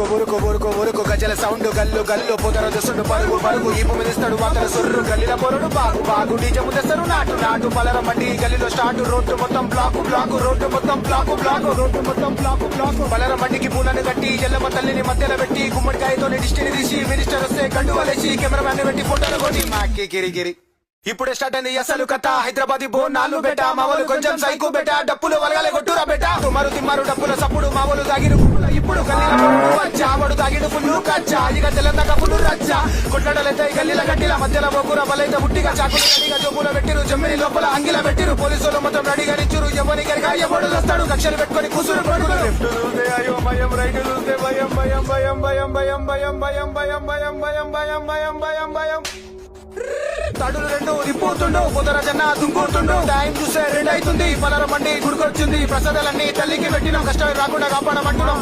ఊరుకో గజల సౌండ్ గల్లు గల్లు పొదర దసుడు పరుగు పరుగు ఈపు మిదిస్తాడు వాతల సొర్రు గల్లిల పొరడు బాగు బాగు డీజే ముదెసరు నాటు నాటు పలర మండి గల్లిలో స్టార్ట్ రోడ్డు మొత్తం బ్లాకు బ్లాకు రోడ్డు మొత్తం బ్లాకు బ్లాకు రోడ్డు మొత్తం బ్లాకు బ్లాకు పలర మండికి పూలను కట్టి ఎల్లమ్మ తల్లిని మధ్యలో పెట్టి గుమ్మడికాయతో డిస్టిని తీసి మినిస్టర్ వస్తే గండు వలేసి కెమెరామ్యాన్ పెట్టి ఫోటోలు కొట్టి మాకి గిరి ఇప్పుడే స్టార్ట్ అయింది అసలు కథ హైదరాబాద్ బోనాలు బెట మామూలు కొంచెం సైకు బెట డప్పులు వలగాలే కొట్టురా బెట తుమారు తిమ్మారు డప్పుల సప్పుడు మామూలు తాగిరు ఇప్పుడు చావడు తాగిడు ఫుల్లు కచ్చా ఇక తెలంగాణ ఫుల్లు రచ్చ కొట్టడలైతే గల్లీల గట్టిల మధ్యలో బొగ్గుర బలైతే బుట్టిగా చాకులు గడిగా జోపుల పెట్టిరు జమ్మిని లోపల అంగిల పెట్టిరు పోలీసులు మొత్తం రెడీగా నిచ్చురు ఎవరి గరిగా ఎవడు వస్తాడు కక్షలు పెట్టుకొని కూసురు భయం రైట్ చూస్తే భయం భయం భయం భయం భయం భయం భయం భయం భయం భయం భయం భయం భయం భయం తడులు రెండు రిపోతుండు పొదర జన్న దుంకుతుండు టైం చూసే 2 అవుతుంది పలర మండి గుడికొచ్చింది ప్రసాదాలన్నీ తల్లికి పెట్టినాం కష్టమే రాకుండా కాపాడమంటున్నాం